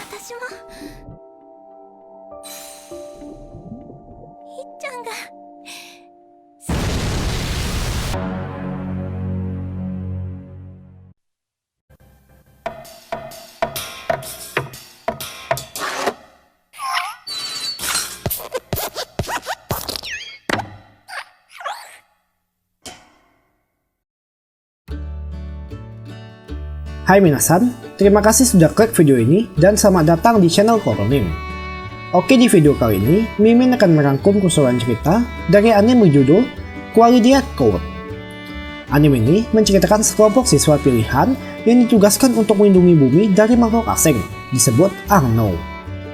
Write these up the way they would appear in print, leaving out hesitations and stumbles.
私もいっちゃんが Hai minasan, terima kasih sudah klik video ini dan selamat datang di channel Koronim. Oke, di video kali ini, Mimin akan merangkum keseluruhan cerita dari anime berjudul Quality Code. Anime ini menceritakan sekelompok siswa pilihan yang ditugaskan untuk melindungi bumi dari makhluk asing, disebut Arno.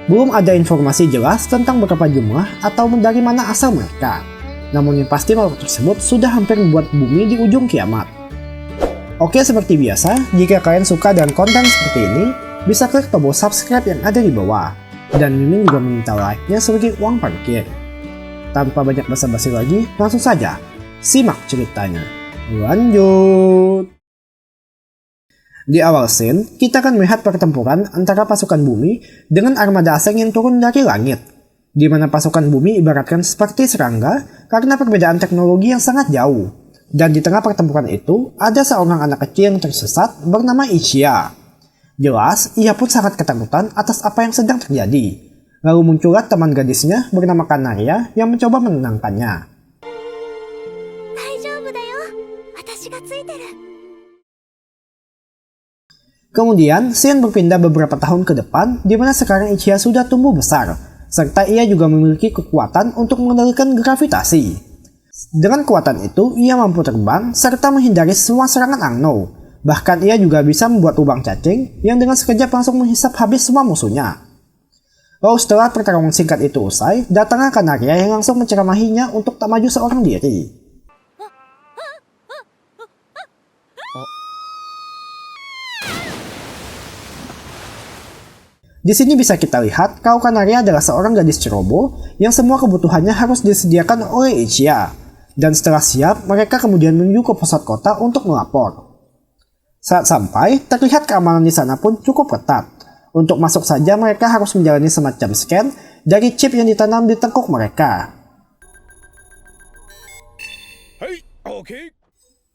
Belum ada informasi jelas tentang berapa jumlah atau dari mana asal mereka. Namun yang pasti makhluk tersebut sudah hampir membuat bumi di ujung kiamat. Oke, seperti biasa, jika kalian suka dengan konten seperti ini, bisa klik tombol subscribe yang ada di bawah. Dan Mimin juga meminta like-nya sebagai uang parkir. Tanpa banyak basa-basi lagi, langsung saja, simak ceritanya. Lanjut! Di awal scene, kita akan melihat pertempuran antara pasukan bumi dengan armada asing yang turun dari langit. Di mana pasukan bumi ibaratkan seperti serangga karena perbedaan teknologi yang sangat jauh. Dan di tengah pertempuran itu, ada seorang anak kecil yang tersesat bernama Ichiya. Jelas, ia pun sangat ketakutan atas apa yang sedang terjadi. Lalu muncullah teman gadisnya bernama Kanaria yang mencoba menenangkannya. Kemudian, scene berpindah beberapa tahun ke depan, di mana sekarang Ichiya sudah tumbuh besar, serta ia juga memiliki kekuatan untuk mengendalikan gravitasi. Dengan kekuatan itu, ia mampu terbang serta menghindari semua serangan Arno. Bahkan ia juga bisa membuat lubang cacing yang dengan sekejap langsung menghisap habis semua musuhnya. Lalu setelah pertarungan singkat itu usai, datanglah Kanaria yang langsung menceramahinya untuk tak maju seorang diri. Di sini bisa kita lihat kalau Kanaria adalah seorang gadis ceroboh yang semua kebutuhannya harus disediakan oleh Ichiya. Dan setelah siap, mereka kemudian menuju ke pusat kota untuk melapor. Saat sampai, terlihat keamanan di sana pun cukup ketat. Untuk masuk saja mereka harus menjalani semacam scan dari chip yang ditanam di tengkuk mereka.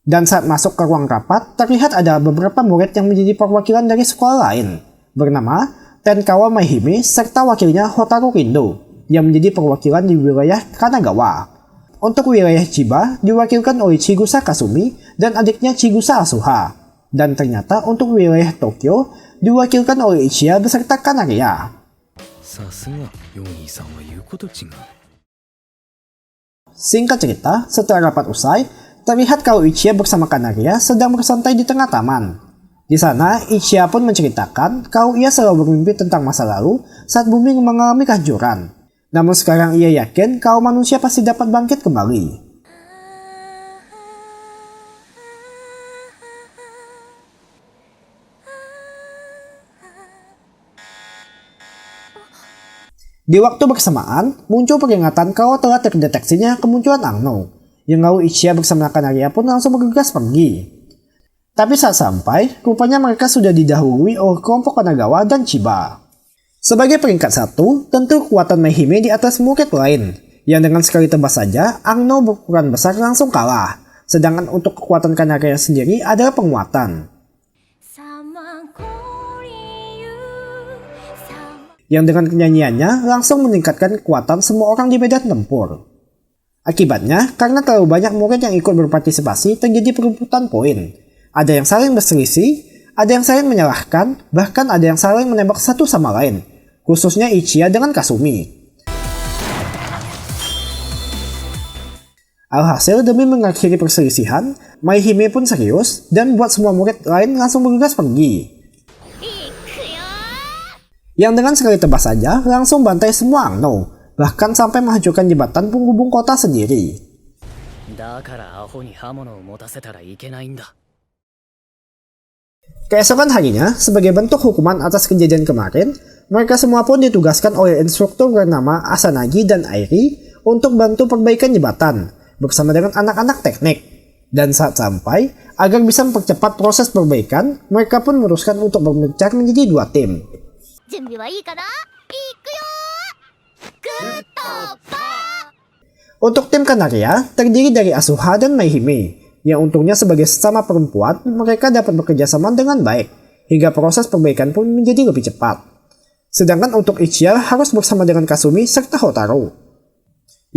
Dan saat masuk ke ruang rapat, terlihat ada beberapa murid yang menjadi perwakilan dari sekolah lain, bernama Tenkawa Maihime serta wakilnya Hotaru Rindo, yang menjadi perwakilan di wilayah Kanagawa. Untuk wilayah Chiba diwakilkan oleh Chigusa Kasumi dan adiknya Chigusa Asuha. Dan ternyata untuk wilayah Tokyo diwakilkan oleh Ichiya beserta Kanaria. Singkat cerita, setelah rapat usai, terlihat kalau Ichiya bersama Kanaria sedang bersantai di tengah taman. Di sana, Ichiya pun menceritakan kalau ia selalu bermimpi tentang masa lalu saat bumi mengalami kehancuran. Namun sekarang ia yakin kalau manusia pasti dapat bangkit kembali. Di waktu bersamaan, muncul peringatan kalau telah terdeteksinya kemunculan Arno. Yang lalu Ichiya bersama Kanaria pun langsung bergegas pergi. Tapi saat sampai, rupanya mereka sudah didahului oleh kelompok Kanagawa dan Chiba. Sebagai peringkat 1, tentu kekuatan Maihime di atas murid lain, yang dengan sekali tebas saja, Arno berukuran besar langsung kalah, sedangkan untuk kekuatan Kanaria sendiri adalah penguatan. Yang dengan penyanyiannya langsung meningkatkan kekuatan semua orang di medan tempur. Akibatnya, karena terlalu banyak murid yang ikut berpartisipasi, terjadi perebutan poin. Ada yang saling berselisih, ada yang saling menyalahkan, bahkan ada yang saling menembak satu sama lain, khususnya Ichiya dengan Kasumi. Alhasil demi mengakhiri perselisihan, Maihime pun serius dan buat semua murid lain langsung bergegas pergi. Yang dengan sekali tebas saja langsung bantai semua Arno, bahkan sampai menghancurkan jembatan penghubung kota sendiri. Keesokan harinya, sebagai bentuk hukuman atas kejadian kemarin, mereka semua pun ditugaskan oleh instruktur bernama Asanagi dan Airi untuk bantu perbaikan jembatan, bersama dengan anak-anak teknik. Dan saat sampai, agar bisa mempercepat proses perbaikan, mereka pun memutuskan untuk berpencar menjadi 2 tim. 準備はいいかな？いくよー。グッドパー。 Untuk tim Kanaria, terdiri dari Asuha dan Maihime, yang untungnya sebagai sesama perempuan, mereka dapat bekerja sama dengan baik, hingga proses perbaikan pun menjadi lebih cepat. Sedangkan untuk Ichiya harus bersama dengan Kasumi serta Hotaru,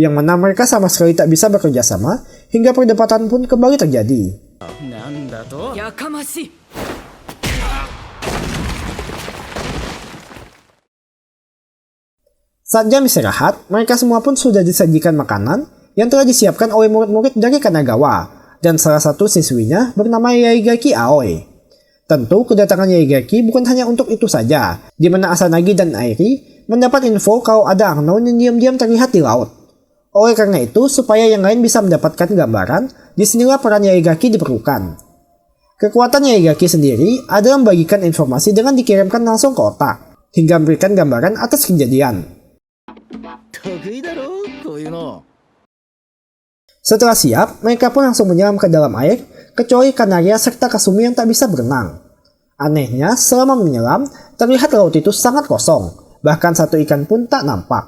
yang mana mereka sama sekali tak bisa bekerja sama, hingga perdebatan pun kembali terjadi. Saat jam istirahat, mereka semua pun sudah disajikan makanan yang telah disiapkan oleh murid-murid dari Kanagawa, dan salah satu siswinya bernama Yaigaki Aoi. Tentu kedatangan Yaigaki bukan hanya untuk itu saja, di mana Asanagi dan Airi mendapat info kalau ada unknown yang diam-diam terlihat di laut. Oleh karena itu, supaya yang lain bisa mendapatkan gambaran, disinilah peran Yaigaki diperlukan. Kekuatan Yaigaki sendiri adalah membagikan informasi dengan dikirimkan langsung ke otak, hingga memberikan gambaran atas kejadian. Setelah siap, mereka pun langsung menyelam ke dalam air, kecuali Kanaria serta Kasumi yang tak bisa berenang. Anehnya, selama menyelam, terlihat laut itu sangat kosong, bahkan satu ikan pun tak nampak.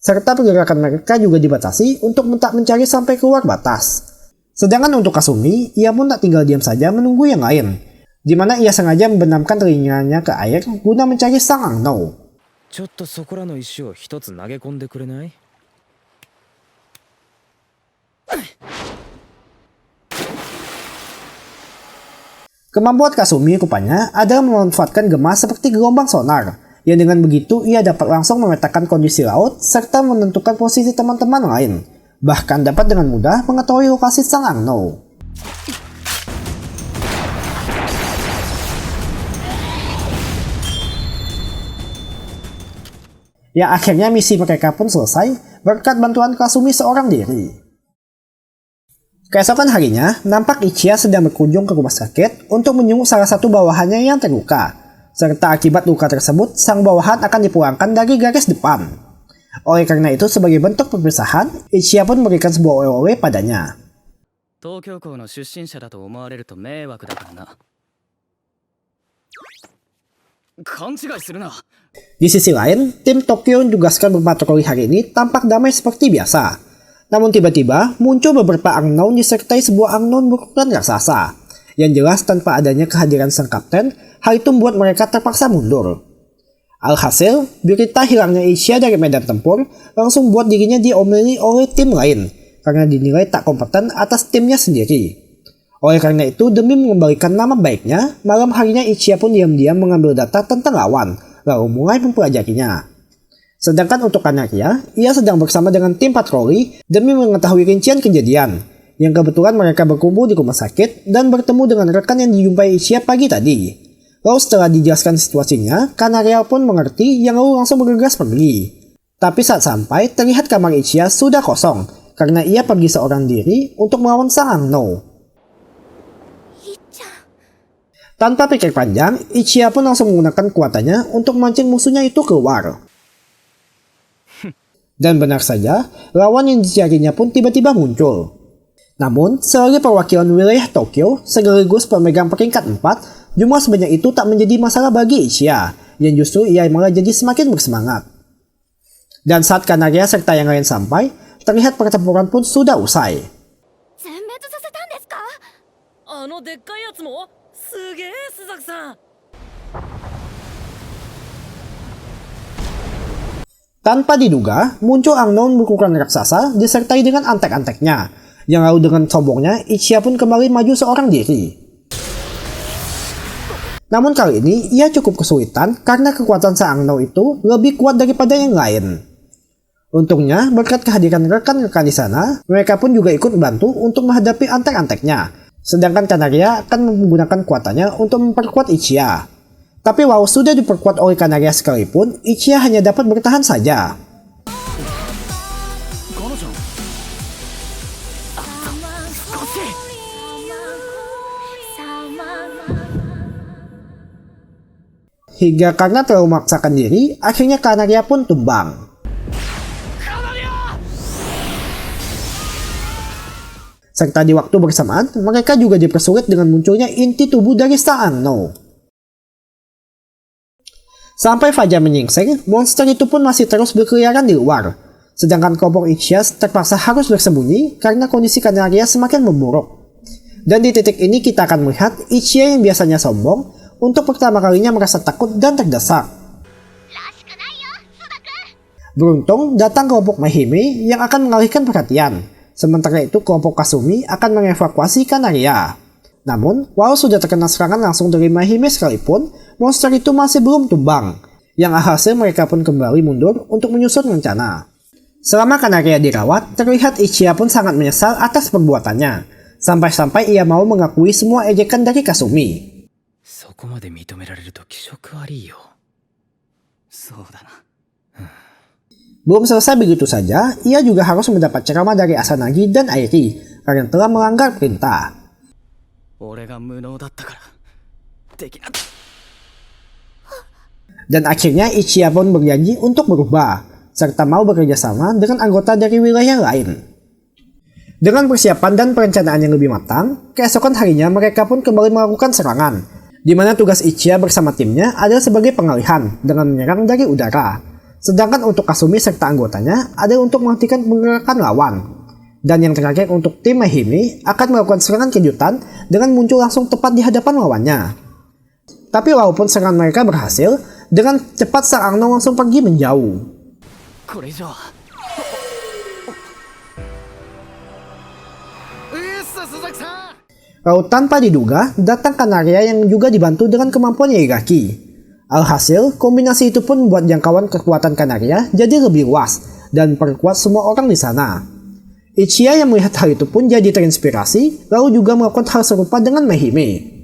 Serta pergerakan mereka juga dibatasi untuk tak mencari sampai keluar batas. Sedangkan untuk Kasumi, ia pun tak tinggal diam saja menunggu yang lain, di mana ia sengaja membenamkan telinganya ke air guna mencari sang unknown. Kemampuan Kasumi rupanya adalah memanfaatkan gema seperti gelombang sonar, yang dengan begitu ia dapat langsung memetakan kondisi laut serta menentukan posisi teman-teman lain, bahkan dapat dengan mudah mengetahui lokasi sang unknown. Ya akhirnya misi mereka pun selesai berkat bantuan Kasumi seorang diri. Keesokan harinya, nampak Ichiya sedang berkunjung ke rumah sakit untuk menjenguk salah satu bawahannya yang terluka, serta akibat luka tersebut sang bawahan akan dipulangkan dari garis depan. Oleh karena itu, sebagai bentuk perpisahan, Ichiya pun memberikan sebuah oleh-oleh padanya. Di sisi lain, tim Tokyo yang ditugaskan berpatroli hari ini tampak damai seperti biasa. Namun tiba-tiba muncul beberapa unknown disertai sebuah unknown berukuran raksasa. Yang jelas tanpa adanya kehadiran sang kapten, hal itu membuat mereka terpaksa mundur. Alhasil, berita hilangnya Ichiya dari medan tempur langsung buat dirinya diomeli oleh tim lain karena dinilai tak kompeten atas timnya sendiri. Oleh karena itu, demi mengembalikan nama baiknya, malam harinya Ichiya pun diam-diam mengambil data tentang lawan, lalu mulai mempelajarinya. Sedangkan untuk Kanaria, ia sedang bersama dengan tim patroli demi mengetahui rincian kejadian, yang kebetulan mereka berkumpul di rumah sakit dan bertemu dengan rekan yang dijumpai Ichiya pagi tadi. Lalu setelah dijelaskan situasinya, Kanaria pun mengerti yang lalu langsung bergegas pergi. Tapi saat sampai, terlihat kamar Ichiya sudah kosong, karena ia pergi seorang diri untuk melawan sang unknown. Tanpa pikir panjang, Ichiya pun langsung menggunakan kekuatannya untuk memancing musuhnya itu keluar. Dan benar saja, lawan yang dicarinya pun tiba-tiba muncul. Namun, sebagai perwakilan wilayah Tokyo, sekaligus pemegang peringkat 4, jumlah sebanyak itu tak menjadi masalah bagi Ichiya, yang justru ia malah jadi semakin bersemangat. Dan saat Kanaria serta yang lain sampai, terlihat pertempuran pun sudah usai. Tanpa diduga, muncul unknown berukuran raksasa disertai dengan antek-anteknya, yang lalu dengan sombongnya, Ichiya pun kembali maju seorang diri. Namun kali ini, ia cukup kesulitan karena kekuatan sang unknown itu lebih kuat daripada yang lain. Untungnya, berkat kehadiran rekan-rekan di sana, mereka pun juga ikut membantu untuk menghadapi antek-anteknya, sedangkan Kanaria akan menggunakan kekuatannya untuk memperkuat Ichiya. Tapi walau sudah diperkuat oleh Kanaria sekalipun, Ichiya hanya dapat bertahan saja. Hingga karena terlalu memaksakan diri, akhirnya Kanaria pun tumbang. Serta di waktu bersamaan, mereka juga dipersulit dengan munculnya inti tubuh dari sang unknown. Sampai fajar menyingsing, monster itu pun masih terus berkeliaran di luar. Sedangkan kelompok Ichiya terpaksa harus bersembunyi karena kondisi Kanaria semakin memburuk. Dan di titik ini kita akan melihat Ichiya yang biasanya sombong untuk pertama kalinya merasa takut dan terdesak. Beruntung datang kelompok Maihime yang akan mengalihkan perhatian. Sementara itu kelompok Kasumi akan mengevakuasi Kanaria. Namun, walau sudah terkena serangan langsung dari Maihime sekalipun, monster itu masih belum tumbang. Yang alhasil mereka pun kembali mundur untuk menyusun rencana. Selama Kanaria dirawat, terlihat Ichiya pun sangat menyesal atas perbuatannya. Sampai-sampai ia mau mengakui semua ejekan dari Kasumi. Belum selesai begitu saja, ia juga harus mendapat ceramah dari Asanagi dan Airi karena telah melanggar perintah. Dan akhirnya Ichiya pun berjanji untuk berubah, serta mau bekerja sama dengan anggota dari wilayah lain. Dengan persiapan dan perencanaan yang lebih matang, keesokan harinya mereka pun kembali melakukan serangan, di mana tugas Ichiya bersama timnya adalah sebagai pengalihan dengan menyerang dari udara. Sedangkan untuk Kasumi serta anggotanya adalah untuk menghentikan pergerakan lawan. Dan yang terakhir untuk tim Maihime akan melakukan serangan kejutan dengan muncul langsung tepat di hadapan lawannya. Tapi walaupun serangan mereka berhasil, dengan cepat sang Arno langsung pergi menjauh. Lalu tanpa diduga, datang Kanaria yang juga dibantu dengan kemampuan Yaigaki. Alhasil, kombinasi itu pun membuat jangkauan kekuatan Kanaria jadi lebih luas dan memperkuat semua orang di sana. Ichiya yang melihat hal itu pun jadi terinspirasi, lalu juga melakukan hal serupa dengan Maihime.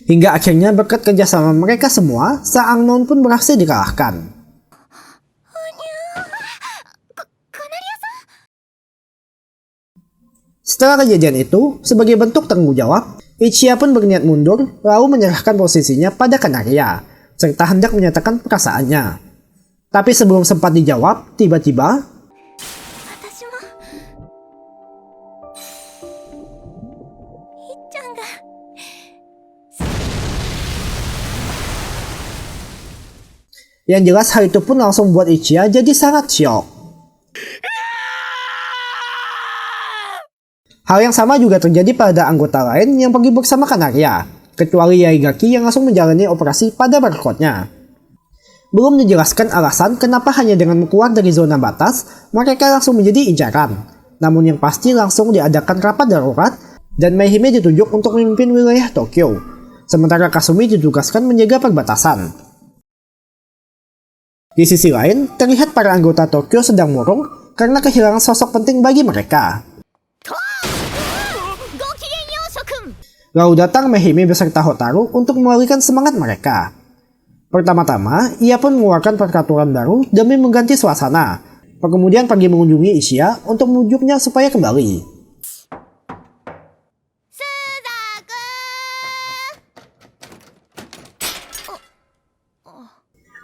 Hingga akhirnya berkat kerjasama mereka semua, sang Angnon pun berhasil dikalahkan. Setelah kejadian itu, sebagai bentuk tanggung jawab, Ichiya pun berniat mundur lalu menyerahkan posisinya pada Kanaria, serta hendak menyatakan perasaannya. Tapi sebelum sempat dijawab, tiba-tiba yang jelas hal itu pun langsung membuat Ichiya jadi sangat syok. Hal yang sama juga terjadi pada anggota lain yang pergi bersama Kanaria, kecuali Yaigaki yang langsung menjalani operasi pada barcode-nya. Belum dijelaskan alasan kenapa hanya dengan keluar dari zona batas, mereka langsung menjadi incaran. Namun yang pasti langsung diadakan rapat darurat, dan Maihime ditunjuk untuk memimpin wilayah Tokyo, sementara Kasumi ditugaskan menjaga perbatasan. Di sisi lain, terlihat para anggota Tokyo sedang murung karena kehilangan sosok penting bagi mereka. Lalu datang Maihime beserta Hotaru untuk mengalihkan semangat mereka. Pertama-tama, ia pun mengeluarkan peraturan baru demi mengganti suasana. Kemudian pergi mengunjungi Ichiya untuk memujuknya supaya kembali.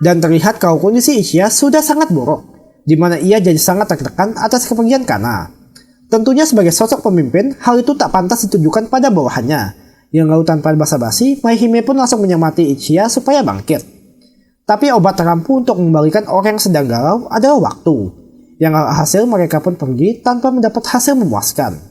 Dan terlihat kalau kondisi Ichiya sudah sangat buruk, di mana ia jadi sangat tertekan atas kepergian Kana. Tentunya sebagai sosok pemimpin, hal itu tak pantas ditujukan pada bawahannya. Yang lalu tanpa basa-basi, Maihime pun langsung menyemati Ichiya supaya bangkit. Tapi obat terampu untuk mengembalikan orang yang sedang galau adalah waktu. Yang hasil mereka pun pergi tanpa mendapat hasil memuaskan.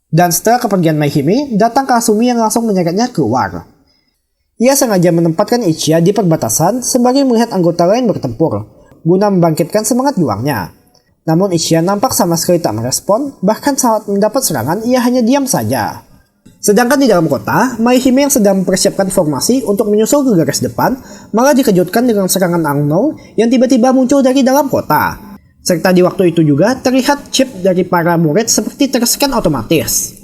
Dan setelah kepergian Maihime, datang Kasumi yang langsung menyeretnya keluar. Ia sengaja menempatkan Ichiya di perbatasan sebagai melihat anggota lain bertempur, guna membangkitkan semangat juangnya. Namun Ichiya nampak sama sekali tak merespon, bahkan saat mendapat serangan ia hanya diam saja. Sedangkan di dalam kota, Maihime yang sedang mempersiapkan formasi untuk menyusul ke garis depan, malah dikejutkan dengan serangan Arno yang tiba-tiba muncul dari dalam kota. Serta di waktu itu juga terlihat chip dari para murid seperti terscan otomatis.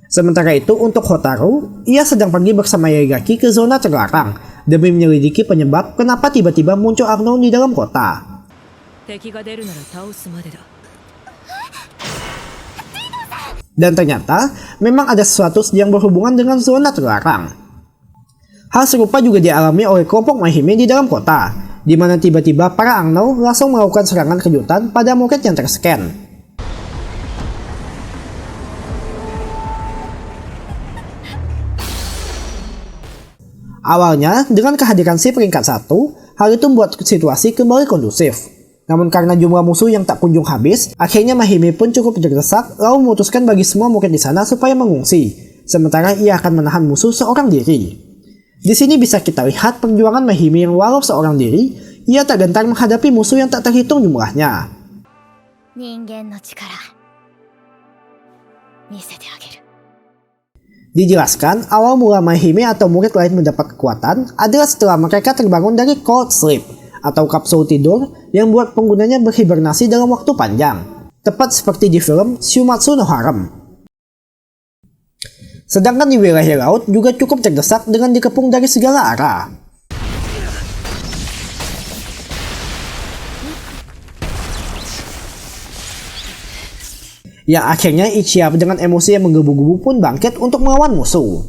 Sementara itu untuk Hotaru, ia sedang pergi bersama Yaigaki ke zona terlarang demi menyelidiki penyebab kenapa tiba-tiba muncul Arno di dalam kota. Dan ternyata memang ada sesuatu yang berhubungan dengan zona terlarang. Hal serupa juga dialami oleh kelompok Maihime di dalam kota, di mana tiba-tiba para Angno langsung melakukan serangan kejutan pada murid yang terscan. Awalnya, dengan kehadiran si peringkat 1, hal itu membuat situasi kembali kondusif. Namun karena jumlah musuh yang tak kunjung habis, akhirnya Maihime pun cukup terdesak lalu memutuskan bagi semua murid di sana supaya mengungsi, sementara ia akan menahan musuh seorang diri. Di sini bisa kita lihat perjuangan Maihime yang walau seorang diri, ia tak gentar menghadapi musuh yang tak terhitung jumlahnya. Dijelaskan, awal mula Maihime atau murid lain mendapat kekuatan adalah setelah mereka terbangun dari cold sleep, atau kapsul tidur yang buat penggunanya berhibernasi dalam waktu panjang, tepat seperti di film Shumatsu no Harem. Sedangkan di wilayah laut juga cukup terdesak dengan dikepung dari segala arah. Yang akhirnya Ichiya dengan emosi yang menggebu-gebu pun bangkit untuk melawan musuh.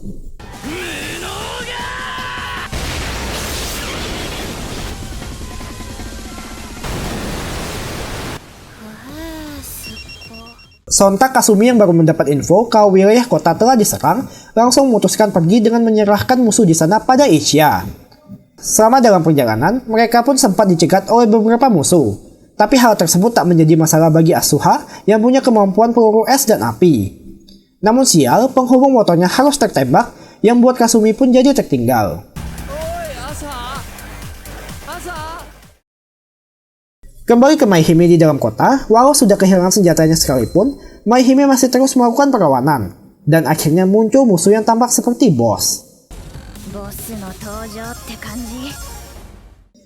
Sontak Kasumi yang baru mendapat info kalau wilayah kota telah diserang, langsung memutuskan pergi dengan menyerahkan musuh di sana pada Ichiya. Selama dalam perjalanan, mereka pun sempat dicegat oleh beberapa musuh. Tapi hal tersebut tak menjadi masalah bagi Asuha yang punya kemampuan peluru es dan api. Namun sial, penghubung motornya harus tertembak yang buat Kasumi pun jadi tertinggal. Kembali ke Maihime di dalam kota, walau sudah kehilangan senjatanya sekalipun, Maihime masih terus melakukan perlawanan. Dan akhirnya muncul musuh yang tampak seperti bos.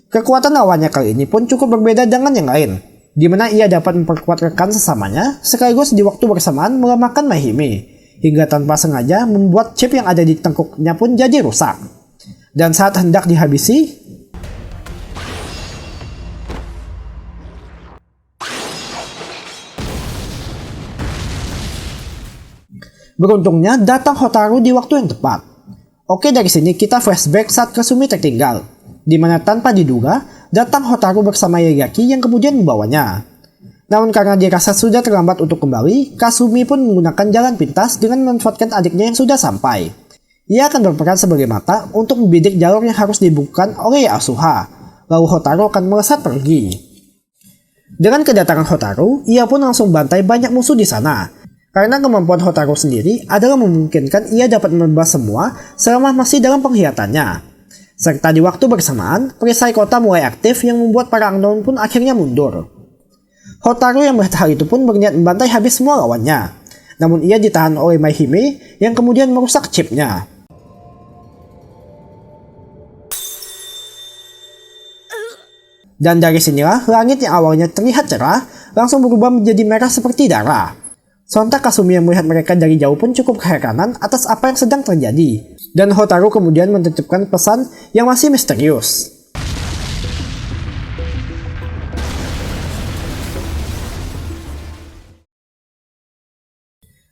Kekuatan lawannya kali ini pun cukup berbeda dengan yang lain, di mana ia dapat memperkuat rekan sesamanya, sekaligus di waktu bersamaan melemahkan Maihime, hingga tanpa sengaja membuat chip yang ada di tengkuknya pun jadi rusak. Dan saat hendak dihabisi, beruntungnya datang Hotaru di waktu yang tepat. Oke, dari sini kita flashback saat Kasumi tertinggal, di mana tanpa diduga datang Hotaru bersama Yaegaki yang kemudian membawanya. Namun karena dirasa sudah terlambat untuk kembali, Kasumi pun menggunakan jalan pintas dengan memanfaatkan adiknya yang sudah sampai. Ia akan berperan sebagai mata untuk membidik jalur yang harus dibuka oleh Asuha, lalu Hotaru akan melesat pergi. Dengan kedatangan Hotaru, ia pun langsung bantai banyak musuh di sana. Karena kemampuan Hotaru sendiri adalah memungkinkan ia dapat membebas semua selama masih dalam pengkhianatannya. Serta di waktu bersamaan, perisai kota mulai aktif yang membuat para Unknown pun akhirnya mundur. Hotaru yang melihat hal itu pun berniat membantai habis semua lawannya. Namun ia ditahan oleh Maihime yang kemudian merusak chipnya. Dan dari sinilah langit yang awalnya terlihat cerah langsung berubah menjadi merah seperti darah. Sontak Kasumi yang melihat mereka dari jauh pun cukup keheranan atas apa yang sedang terjadi. Dan Hotaru kemudian menitipkan pesan yang masih misterius.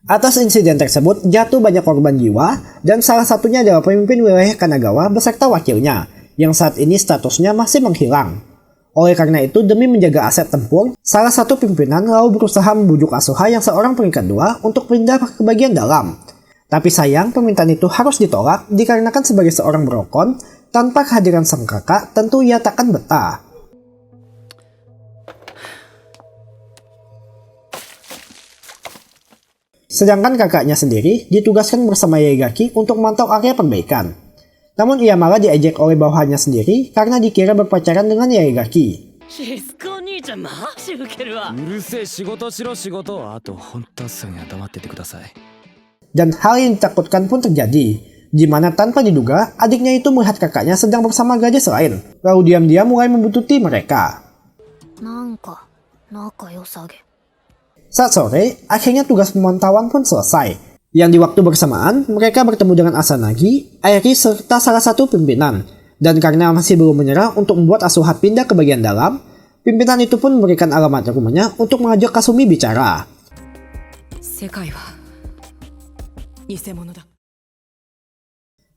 Atas insiden tersebut jatuh banyak korban jiwa dan salah satunya adalah pemimpin wilayah Kanagawa beserta wakilnya yang saat ini statusnya masih menghilang. Oleh karena itu, demi menjaga aset tempur, salah satu pimpinan lalu berusaha membujuk Asuha yang seorang peringkat 2 untuk pindah ke bagian dalam. Tapi sayang, permintaan itu harus ditolak dikarenakan sebagai seorang brokon, tanpa kehadiran sang kakak, tentu ia takkan betah. Sedangkan kakaknya sendiri ditugaskan bersama Yaegaki untuk memantau area perbaikan. Namun ia malah diejek oleh bawahannya sendiri karena dikira berpacaran dengan Yaegaki. Dan hal yang ditakutkan pun terjadi, di mana tanpa diduga adiknya itu melihat kakaknya sedang bersama gadis lain, lalu diam-diam mulai membuntuti mereka. Saat sore, akhirnya tugas pemantauan pun selesai. Yang di waktu bersamaan, mereka bertemu dengan Asanagi, Airi serta salah satu pimpinan. Dan karena masih belum menyerah untuk membuat Asuha pindah ke bagian dalam, pimpinan itu pun memberikan alamat rumahnya untuk mengajak Kasumi bicara.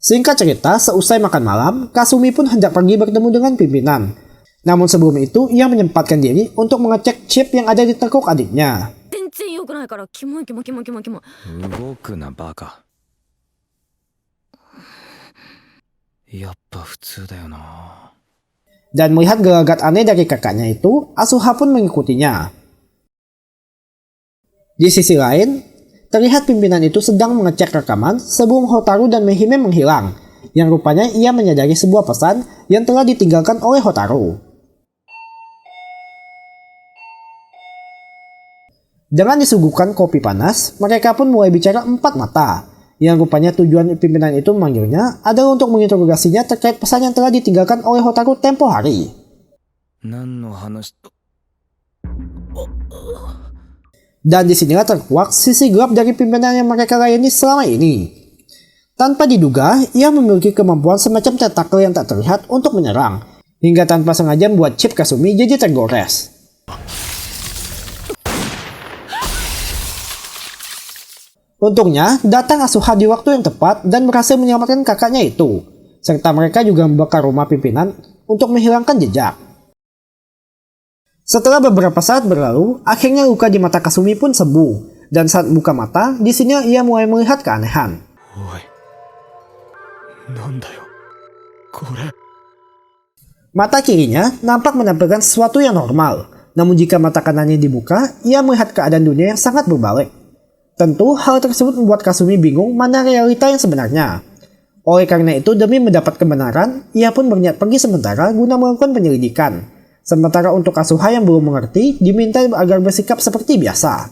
Singkat cerita, seusai makan malam, Kasumi pun hendak pergi bertemu dengan pimpinan. Namun sebelum itu, ia menyempatkan diri untuk mengecek chip yang ada di tekuk adiknya. 全然良くないからキモいキモいキモいキモいキモい。動くなバカ。やっぱ普通だよな。 Dan melihat gelagat aneh dari kakaknya itu, Asuha pun mengikutinya. Di sisi lain, terlihat pimpinan itu sedang mengecek rekaman sebelum Hotaru dan Mehime menghilang, yang rupanya ia menyadari sebuah pesan yang telah ditinggalkan oleh Hotaru. Dengan disuguhkan kopi panas, mereka pun mulai bicara empat mata, yang rupanya tujuan pimpinan itu memanggilnya adalah untuk menginterogasinya terkait pesan yang telah ditinggalkan oleh Hotaru tempo hari. 何の話。 Dan disinilah terkuak sisi gelap dari pimpinan yang mereka layani selama ini. Tanpa diduga, ia memiliki kemampuan semacam tentakel yang tak terlihat untuk menyerang, hingga tanpa sengaja membuat chip Kasumi jadi tergores. Untungnya, datang Asuha di waktu yang tepat dan berhasil menyelamatkan kakaknya itu, serta mereka juga membakar rumah pimpinan untuk menghilangkan jejak. Setelah beberapa saat berlalu, akhirnya luka di mata Kasumi pun sembuh, dan saat buka mata, di sini ia mulai melihat keanehan. Oi. Nandayo. Kore. Mata kirinya nampak menampilkan sesuatu yang normal, namun jika mata kanannya dibuka, ia melihat keadaan dunia yang sangat berbalik. Tentu hal tersebut membuat Kasumi bingung mana realita yang sebenarnya. Oleh karena itu, demi mendapat kebenaran, ia pun berniat pergi sementara guna melakukan penyelidikan. Sementara untuk Asuha yang belum mengerti, diminta agar bersikap seperti biasa.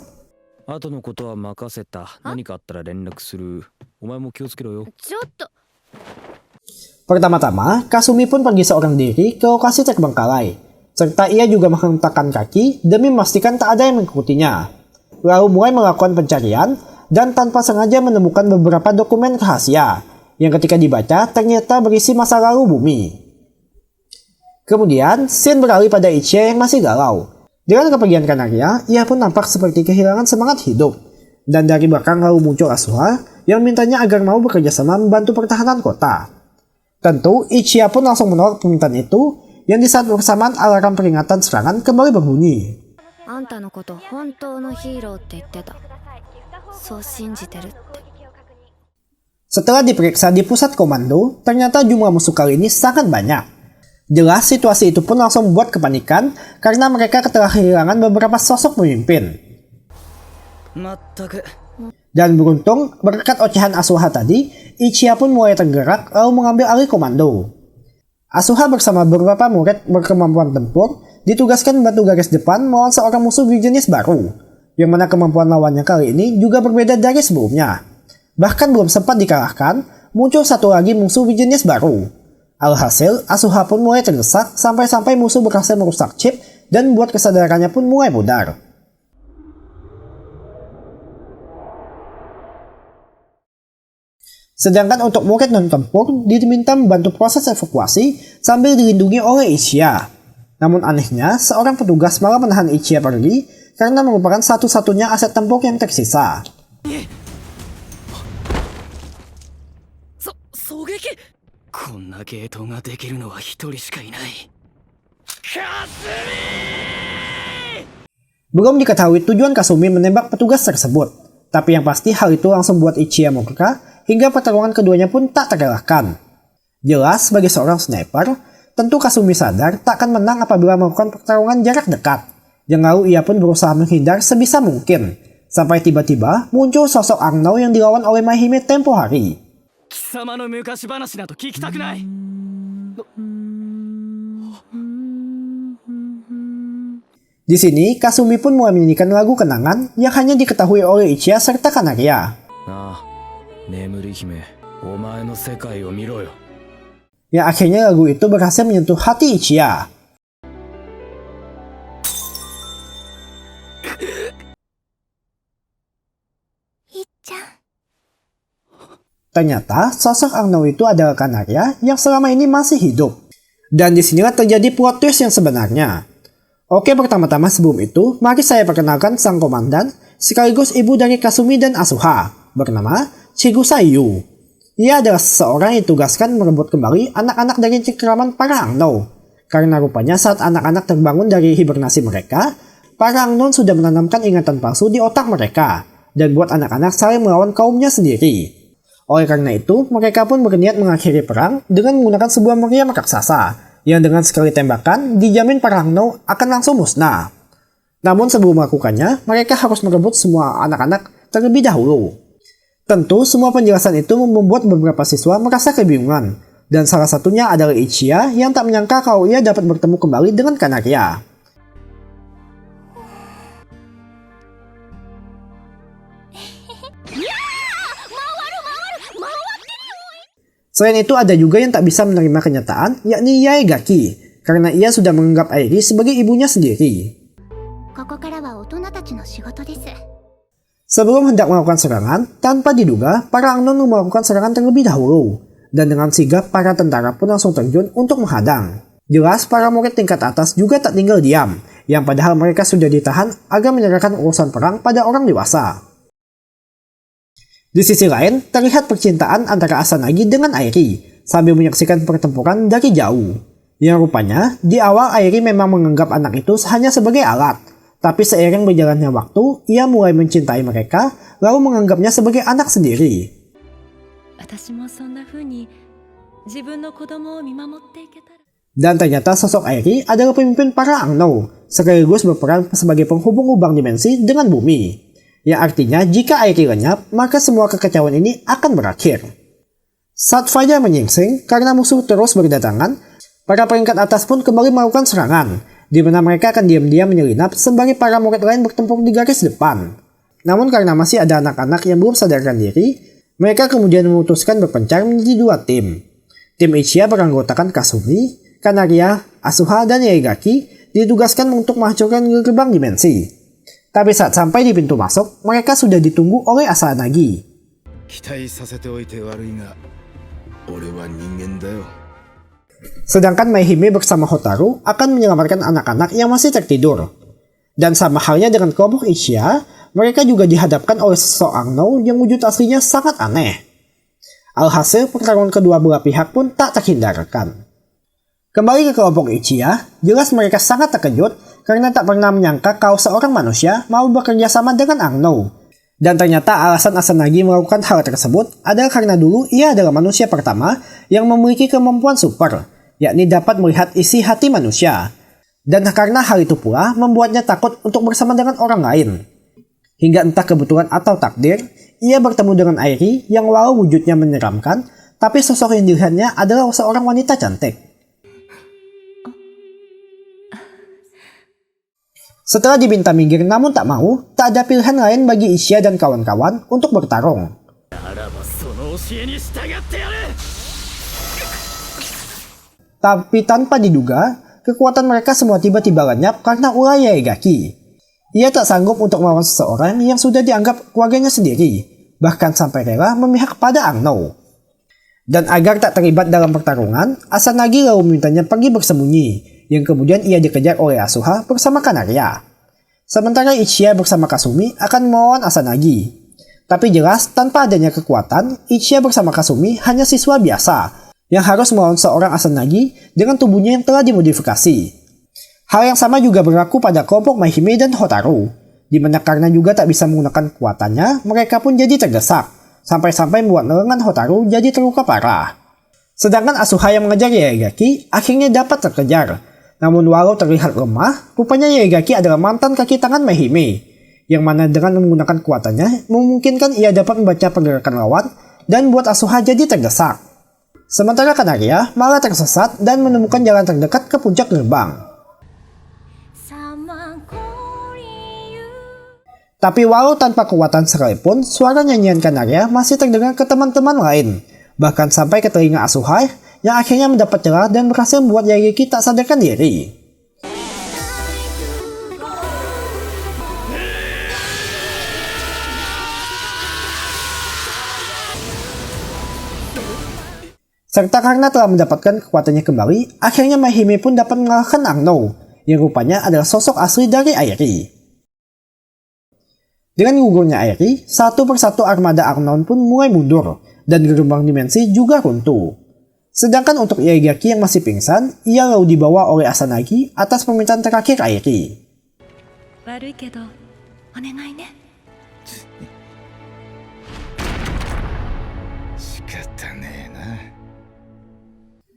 後のことは任せた。何かあったら連絡する。お前も気をつけろよ。ちょっと。 Pertama-tama, Kasumi pun pergi seorang diri ke lokasi terbengkalai, serta ia juga menghentakkan kaki demi memastikan tak ada yang mengikutinya. Lalu mulai melakukan pencarian dan tanpa sengaja menemukan beberapa dokumen rahasia yang ketika dibaca ternyata berisi masa lalu bumi. Kemudian, scene beralih pada Ichiya yang masih galau. Dengan kepergian Kanaria, ia pun nampak seperti kehilangan semangat hidup. Dan dari belakang lalu muncul Asuha yang mintanya agar mau bekerja sama membantu pertahanan kota. Tentu, Ichiya pun langsung menolak permintaan itu, yang di saat bersamaan alarm peringatan serangan kembali berbunyi. あんたのこと本当のヒーローって言ってた。そう信じてるって。 Setelah diperiksa di pusat komando, ternyata jumlah musuh kali ini sangat banyak. Jelas situasi itu pun langsung membuat kepanikan karena mereka telah kehilangan beberapa sosok pemimpin. まったく。 Dan beruntung, berkat ocehan Asuha tadi, Ichiya pun mulai tergerak lalu mengambil alih komando. Asuha bersama beberapa murid berkemampuan tempur ditugaskan membantu garis depan melawan seorang musuh berjenis baru, yang mana kemampuan lawannya kali ini juga berbeda dari sebelumnya. Bahkan belum sempat dikalahkan, muncul satu lagi musuh berjenis baru. Alhasil, Asuha pun mulai terdesak sampai-sampai musuh berhasil merusak chip dan membuat kesadarannya pun mulai pudar. Sedangkan untuk murid non-tempur diminta membantu proses evakuasi sambil dilindungi oleh Ichiya. Namun anehnya, seorang petugas malah menahan Ichiya pergi karena merupakan satu-satunya aset tempur yang tersisa. 狙撃。こんなゲートができるのは一人しかいない。Belum diketahui tujuan Kasumi menembak petugas tersebut, tapi yang pasti hal itu langsung membuat Ichiya murka hingga pertarungan keduanya pun tak terelakkan. Jelas sebagai seorang sniper, tentu Kasumi sadar tak akan menang apabila melakukan pertarungan jarak dekat, yang lalu ia pun berusaha menghindar sebisa mungkin, sampai tiba-tiba muncul sosok Arnau yang dilawan oleh Maihime tempo hari. 貴様の昔話など聞きたくない。 Di sini, Kasumi pun mulai menyanyikan lagu kenangan yang hanya diketahui oleh Ichiya serta Kanaria. ああ、眠り姫、お前の世界を見ろよ。 Yang akhirnya lagu itu berhasil menyentuh hati Ichiya. Ternyata sosok Arnau itu adalah Kanaria yang selama ini masih hidup. Dan disinilah terjadi plot twist yang sebenarnya. Oke, pertama-tama sebelum itu, mari saya perkenalkan sang komandan sekaligus ibu dari Kasumi dan Asuha, bernama Chigusa Yu. Ia adalah seseorang yang ditugaskan merebut kembali anak-anak dari cengkraman para Angno. Karena rupanya saat anak-anak terbangun dari hibernasi mereka, para Angnon sudah menanamkan ingatan palsu di otak mereka dan buat anak-anak saling melawan kaumnya sendiri. Oleh karena itu, mereka pun berniat mengakhiri perang dengan menggunakan sebuah meriam raksasa yang dengan sekali tembakan dijamin para Angno akan langsung musnah. Namun sebelum melakukannya, mereka harus merebut semua anak-anak terlebih dahulu. Tentu, semua penjelasan itu membuat beberapa siswa merasa kebingungan, dan salah satunya adalah Ichiya yang tak menyangka kalau ia dapat bertemu kembali dengan Kanaria. Selain itu ada juga yang tak bisa menerima kenyataan, yakni Yaegaki, karena ia sudah menganggap Airi sebagai ibunya sendiri. Sebelum hendak melakukan serangan, tanpa diduga, para Angnon melakukan serangan terlebih dahulu, dan dengan sigap para tentara pun langsung terjun untuk menghadang. Jelas para murid tingkat atas juga tak tinggal diam, yang padahal mereka sudah ditahan agar menyerahkan urusan perang pada orang dewasa. Di sisi lain, terlihat percintaan antara Asanagi dengan Airi, sambil menyaksikan pertempuran dari jauh. Yang rupanya, di awal Airi memang menganggap anak itu hanya sebagai alat, tapi seiring berjalannya waktu, ia mulai mencintai mereka, lalu menganggapnya sebagai anak sendiri. Dan ternyata sosok Airi adalah pemimpin para Angno, sekaligus berperan sebagai penghubung lubang dimensi dengan bumi. Yang artinya jika Airi lenyap, maka semua kekacauan ini akan berakhir. Saat fajar menyingsing, karena musuh terus berdatangan, para peringkat atas pun kembali melakukan serangan, di mana mereka akan diam-diam menyelinap sembari para murid lain bertempur di garis depan. Namun karena masih ada anak-anak yang belum sadarkan diri, mereka kemudian memutuskan berpencar menjadi dua tim. Tim Ichiya beranggotakan Kasumi, Kanaria, Asuha, dan Yaegaki ditugaskan untuk menghancurkan gerbang dimensi. Tapi saat sampai di pintu masuk, mereka sudah ditunggu oleh Asanagi. Sedangkan Maihime bersama Hotaru akan menyelamatkan anak-anak yang masih tertidur. Dan sama halnya dengan kelompok Ichiya, mereka juga dihadapkan oleh sosok Angno yang wujud aslinya sangat aneh. Alhasil, pertarungan kedua belah pihak pun tak terhindarkan. Kembali ke kelompok Ichiya, jelas mereka sangat terkejut karena tak pernah menyangka kalau seorang manusia mau bekerja sama dengan Angno. Dan ternyata alasan Asanagi melakukan hal tersebut adalah karena dulu ia adalah manusia pertama yang memiliki kemampuan super, yakni dapat melihat isi hati manusia. Dan karena hal itu pula membuatnya takut untuk bersama dengan orang lain. Hingga entah kebetulan atau takdir, ia bertemu dengan Airi yang walau wujudnya menyeramkan, tapi sosok yang dilihatnya adalah seorang wanita cantik. Setelah diminta minggir namun tak mau, tak ada pilihan lain bagi Ichiya dan kawan-kawan untuk bertarung. Tapi tanpa diduga, kekuatan mereka semua tiba-tiba lenyap karena ulah Yaegaki. Ia tak sanggup untuk melawan seseorang yang sudah dianggap keluarganya sendiri, bahkan sampai rela memihak pada Angno. Dan agar tak terlibat dalam pertarungan, Asanagi lalu memintanya pergi bersembunyi, yang kemudian ia dikejar oleh Asuha bersama Kanaria. Sementara Ichiya bersama Kasumi akan melawan Asanagi. Tapi jelas, tanpa adanya kekuatan, Ichiya bersama Kasumi hanya siswa biasa, yang harus melawan seorang Asanagi dengan tubuhnya yang telah dimodifikasi. Hal yang sama juga berlaku pada kelompok Maihime dan Hotaru, di mana karena juga tak bisa menggunakan kekuatannya, mereka pun jadi terdesak, sampai-sampai membuat lengan Hotaru jadi terluka parah. Sedangkan Asuha yang mengejar Yaegaki akhirnya dapat terkejar. Namun walau terlihat lemah, rupanya Yaegaki adalah mantan kaki tangan Maihime, yang mana dengan menggunakan kekuatannya memungkinkan ia dapat membaca pergerakan lawan dan buat Asuha jadi terdesak. Sementara Kanaria malah tersesat dan menemukan jalan terdekat ke puncak gerbang. Tapi walau tanpa kekuatan sekalipun, suara nyanyian Kanaria masih terdengar ke teman-teman lain, bahkan sampai ke telinga Asuha yang akhirnya mendapat celah dan berhasil membuat Yaegaki tak sadarkan diri. Serta karena telah mendapatkan kekuatannya kembali, akhirnya Maihime pun dapat mengalahkan Angno, yang rupanya adalah sosok asli dari Airi. Dengan gugurnya Airi, satu persatu armada Angnon pun mulai mundur, dan gelombang dimensi juga runtuh. Sedangkan untuk Yaegaki yang masih pingsan, ia lalu dibawa oleh Asanagi atas permintaan terakhir Airi. 悪いけどお願いね。仕方ねえな。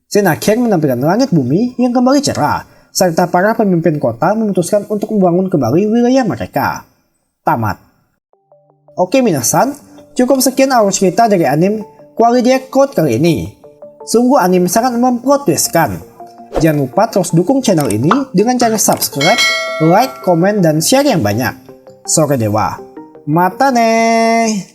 Sen menampilkan langit bumi yang kembali cerah, serta para pemimpin kota memutuskan untuk membangun kembali wilayah mereka. Tamat. Oke minasan, cukup sekian alur cerita dari anime Quality Code kali ini. Sungguh anime sangat memplot twist-kan. Jangan lupa terus dukung channel ini dengan cara subscribe, like, komen, dan share yang banyak. Sore dewa. Mata nih.